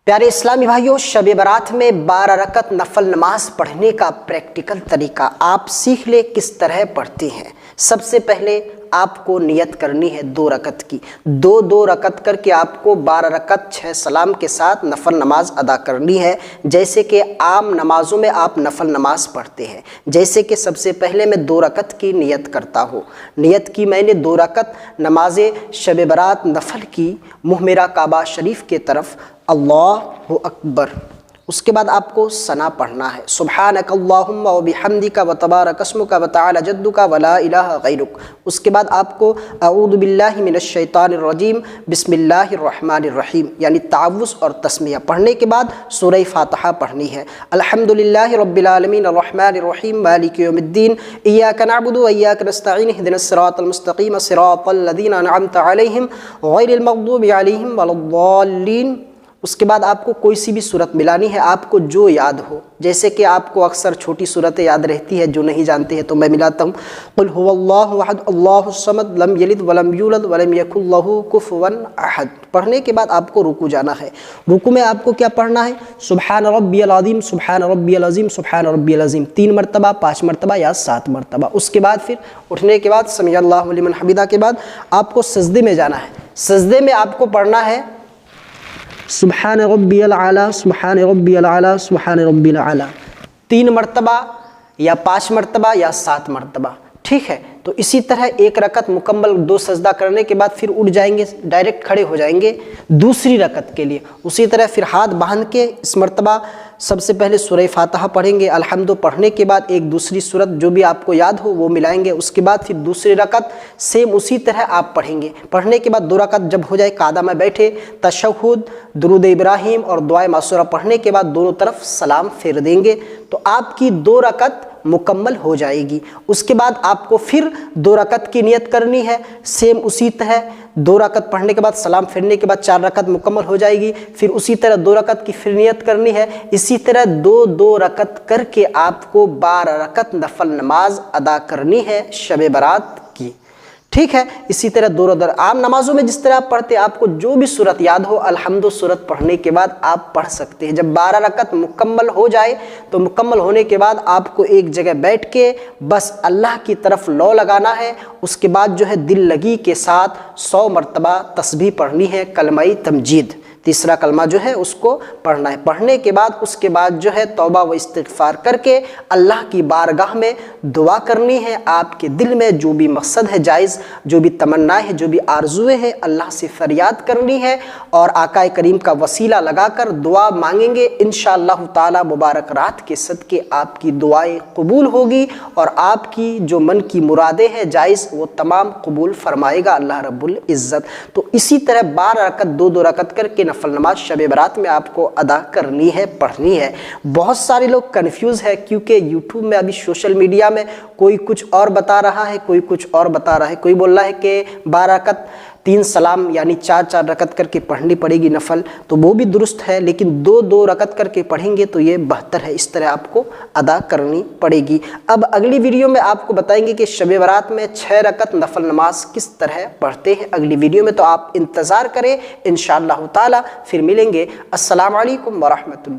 پیارے اسلامی بھائیوں، شب برات میں 12 رکعت نفل نماز پڑھنے کا پریکٹیکل طریقہ آپ سیکھ لیں کس طرح پڑھتے ہیں۔ سب سے پہلے آپ کو نیت کرنی ہے 2 رکعت کی، دو رکعت کر کے آپ کو 12 رکعت 6 سلام کے ساتھ نفل نماز ادا کرنی ہے، جیسے کہ عام نمازوں میں آپ نفل نماز پڑھتے ہیں۔ جیسے کہ سب سے پہلے میں 2 رکعت کی نیت کرتا ہوں، نیت کی میں نے 2 رکعت نماز شب برات نفل کی، منہ میرا کعبہ شریف کے طرف، اللہ اکبر۔ اس کے بعد آپ کو ثنا پڑھنا ہے، سبحانک اللہم و بحمدک و تبارک اسمک و تعالی جدک و لا الہ غیرک۔ اس کے بعد آپ کو اعوذ باللہ من الشیطان الرجیم بسم اللہ الرحمن الرحیم یعنی تعوذ اور تسمیہ پڑھنے کے بعد سورہ فاتحہ پڑھنی ہے۔ الحمدللہ رب العالمین الرحمن الرحیم مالک یوم الدین ایاک نعبد و ایاک نستعین اہدنا الصراط المستقیم صراط الذین انعمت علیہم غیر المغضوب علیہم ولا الضالین۔ اس کے بعد آپ کو کوئی سی بھی صورت ملانی ہے، آپ کو جو یاد ہو، جیسے کہ آپ کو اکثر چھوٹی صورتیں یاد رہتی ہے، جو نہیں جانتے ہیں تو میں ملاتا ہوں، قل هو اللہ احد اللہ الصمد لم یلد ولم یولد ولم یکن لہ کفوا احد۔ پڑھنے کے بعد آپ کو رکوع جانا ہے۔ رکوع میں آپ کو کیا پڑھنا ہے؟ سبحان ربی العظیم سبحان ربی العظیم سبحان ربی العظیم 3 مرتبہ، 5 مرتبہ یا 7 مرتبہ۔ اس کے بعد پھر اٹھنے کے بعد سمیع اللہ لمن حمدہ کے بعد آپ کو سجدے میں جانا ہے۔ سجدے میں آپ کو پڑھنا ہے سبحان ربی العلی سبحان ربی العلی سبحان ربی العلی 3 مرتبہ یا 5 مرتبہ یا 7 مرتبہ، ٹھیک ہے؟ تو اسی طرح 1 رکعت مکمل 2 سجدہ کرنے کے بعد پھر اٹھ جائیں گے، ڈائریکٹ کھڑے ہو جائیں گے دوسری رکعت کے لیے۔ اسی طرح پھر ہاتھ باندھ کے اس مرتبہ سب سے پہلے سورہ فاتحہ پڑھیں گے، الحمد پڑھنے کے بعد ایک دوسری سورت جو بھی آپ کو یاد ہو وہ ملائیں گے۔ اس کے بعد پھر دوسری رکعت سیم اسی طرح آپ پڑھیں گے۔ پڑھنے کے بعد 2 رکعت جب ہو جائے قعدہ میں بیٹھے، تشہد، درود ابراہیم اور دعائے معصورہ پڑھنے کے بعد دونوں طرف سلام پھیر دیں گے، تو آپ کی 2 رکعت مکمل ہو جائے گی۔ اس کے بعد آپ کو پھر 2 رکعت کی نیت کرنی ہے، سیم اسی طرح 2 رکعت پڑھنے کے بعد سلام پھیرنے کے بعد 4 رکعت مکمل ہو جائے گی، پھر اسی طرح 2 رکعت کی پھر نیت کرنی ہے۔ اسی طرح 2 رکعت کر کے آپ کو 12 رکعت نفل نماز ادا کرنی ہے شب برات کی، ٹھیک ہے؟ اسی طرح 2 عام نمازوں میں جس طرح آپ پڑھتے ہیں، آپ کو جو بھی صورت یاد ہو الحمد صورت پڑھنے کے بعد آپ پڑھ سکتے ہیں۔ جب 12 رکعت مکمل ہو جائے تو مکمل ہونے کے بعد آپ کو ایک جگہ بیٹھ کے بس اللہ کی طرف لو لگانا ہے۔ اس کے بعد جو ہے دل لگی کے ساتھ 100 مرتبہ تسبیح پڑھنی ہے، کلمہ تمجید، تیسرا کلمہ جو ہے اس کو پڑھنا ہے۔ پڑھنے کے بعد اس کے بعد جو ہے توبہ و استغفار کر کے اللہ کی بارگاہ میں دعا کرنی ہے۔ آپ کے دل میں جو بھی مقصد ہے جائز، جو بھی تمنا ہے، جو بھی آرزویں ہیں، اللہ سے فریاد کرنی ہے اور آقا کریم کا وسیلہ لگا کر دعا مانگیں گے۔ انشاءاللہ تعالی مبارک رات کے صدقے آپ کی دعائیں قبول ہوگی اور آپ کی جو من کی مرادیں ہیں جائز وہ تمام قبول فرمائے گا اللہ رب العزت۔ تو اسی طرح 12 رکعت 2 رکعت کر کے نفل نماز شب برات میں آپ کو ادا کرنی ہے، پڑھنی ہے۔ بہت سارے لوگ کنفیوز ہے کیونکہ یوٹیوب میں ابھی سوشل میڈیا میں کوئی کچھ اور بتا رہا ہے، کوئی کچھ اور بتا رہا ہے۔ کوئی بول رہا ہے کہ 12 رکعت 3 سلام یعنی 4 رکعت کر کے پڑھنی پڑے گی نفل، تو وہ بھی درست ہے، لیکن 2 رکعت کر کے پڑھیں گے تو یہ بہتر ہے، اس طرح آپ کو ادا کرنی پڑے گی۔ اب اگلی ویڈیو میں آپ کو بتائیں گے کہ شب برات میں 6 رکعت نفل نماز کس طرح پڑھتے ہیں اگلی ویڈیو میں، تو آپ انتظار کریں، انشاءاللہ تعالی پھر ملیں گے۔ السلام علیکم ورحمۃ اللہ۔